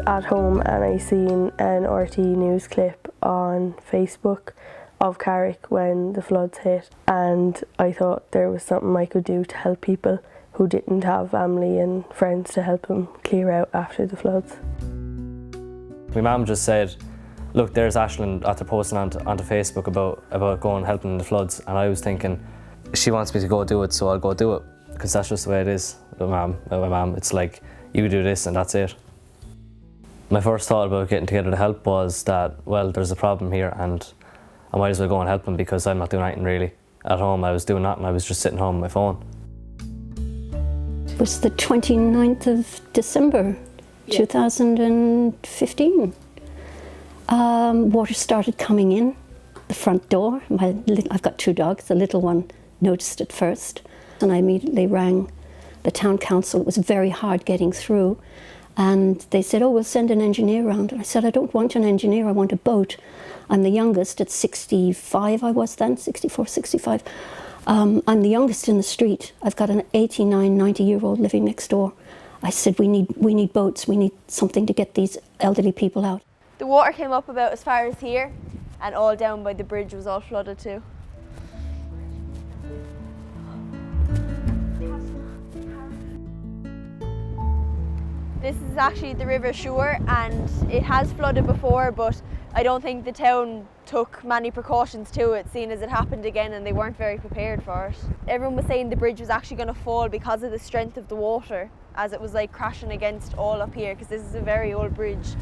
at home and I seen an RT news clip on Facebook of Carrick when the floods hit, and I thought there was something I could do to help people who didn't have family and friends to help them clear out after the floods. My mum just said, look, there's Ashland after posting onto Facebook about going helping in the floods, and I was thinking, she wants me to go do it, so I'll go do it, because that's just the way it is with my mum. It's like, you do this and that's it. My first thought about getting together to help was that, well, there's a problem here and I might as well go and help them, because I'm not doing anything really. At home I was doing nothing, I was just sitting home on my phone. It was the 29th of December, 2015. Water started coming in the front door. I've got 2 dogs, the little one noticed it first, and I immediately rang the town council. It was very hard getting through, and they said, oh, we'll send an engineer around. And I said, I don't want an engineer, I want a boat. I'm the youngest at 65, I was then, 64, 65. I'm the youngest in the street. I've got an 89, 90-year-old living next door. I said, we need boats, we need something to get these elderly people out. The water came up about as far as here, and all down by the bridge was all flooded too. This is actually the River Suir, and it has flooded before, but I don't think the town took many precautions to it, seeing as it happened again and they weren't very prepared for it. Everyone was saying the bridge was actually going to fall because of the strength of the water, as it was like crashing against all up here, because this is a very old bridge.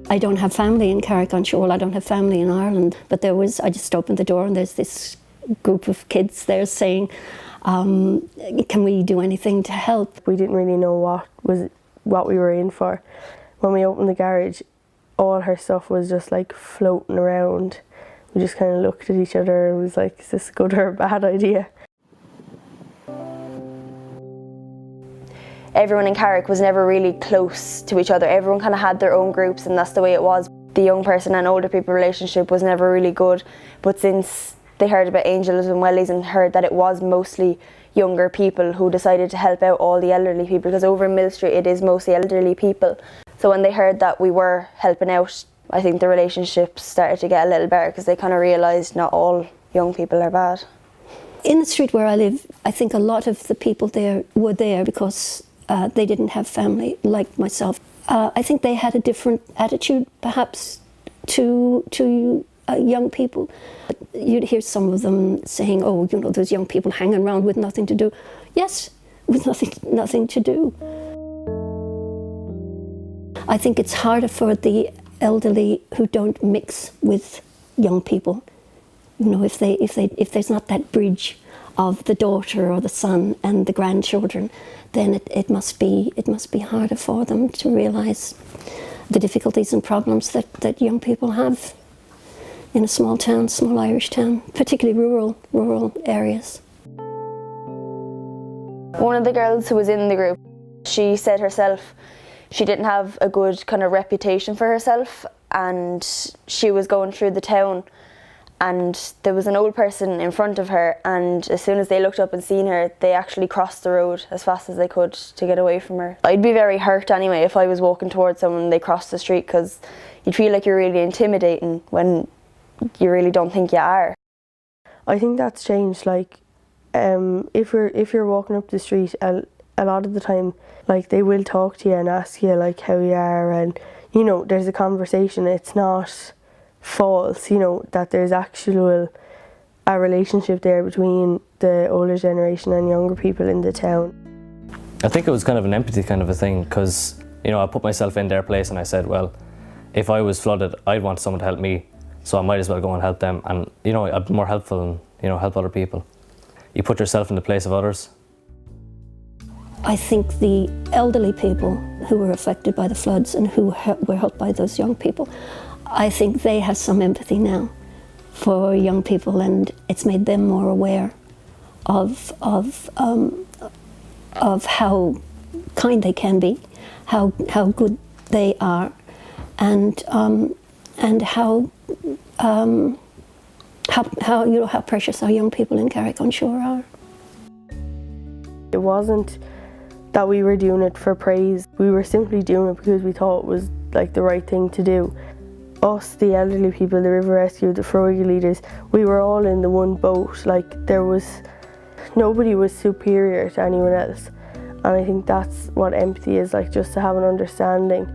I don't have family in Carrick on Suir, I don't have family in Ireland, but I just opened the door and there's this group of kids there saying, can we do anything to help? We didn't really know what we were in for. When we opened the garage, all her stuff was just like floating around. We just kind of looked at each other and was like, is this a good or a bad idea? Everyone in Carrick was never really close to each other. Everyone kind of had their own groups, and that's the way it was. The young person and older people relationship was never really good, but since they heard about Angels and Wellies and heard that it was mostly younger people who decided to help out all the elderly people, because over in Mill Street it is mostly elderly people. So when they heard that we were helping out, I think the relationships started to get a little better, because they kind of realised not all young people are bad. In the street where I live, I think a lot of the people there were there because they didn't have family like myself. I think they had a different attitude perhaps to young people. You'd hear some of them saying, oh, you know, those young people hanging around with nothing to do. Yes, with nothing to do. I think it's harder for the elderly who don't mix with young people. You know, if there's not that bridge of the daughter or the son and the grandchildren, then it must be harder for them to realise the difficulties and problems that young people have in a small town, small Irish town, particularly rural areas. One of the girls who was in the group, she said herself she didn't have a good kind of reputation for herself, and she was going through the town and there was an old person in front of her, and as soon as they looked up and seen her, they actually crossed the road as fast as they could to get away from her. I'd be very hurt anyway if I was walking towards someone and they crossed the street, because you'd feel like you're really intimidating when you really don't think you are. I think that's changed. Like, if you're walking up the street, a lot of the time, like, they will talk to you and ask you like how you are, and you know, there's a conversation. It's not false, you know, that there's actual a relationship there between the older generation and younger people in the town. I think it was kind of an empathy kind of a thing, because, you know, I put myself in their place and I said, well, if I was flooded, I'd want someone to help me, so I might as well go and help them, and, you know, I'd be more helpful and, you know, help other people. You put yourself in the place of others. I think the elderly people who were affected by the floods and who were helped by those young people, I think they have some empathy now for young people, and it's made them more aware of how kind they can be, how good they are, and how you know, how precious our young people in Carrick on Suir are. It wasn't that we were doing it for praise. We were simply doing it because we thought it was like the right thing to do. Us, the elderly people, the River Rescue, the Ferrogi leaders, we were all in the one boat. Like nobody was superior to anyone else. And I think that's what empathy is, like, just to have an understanding.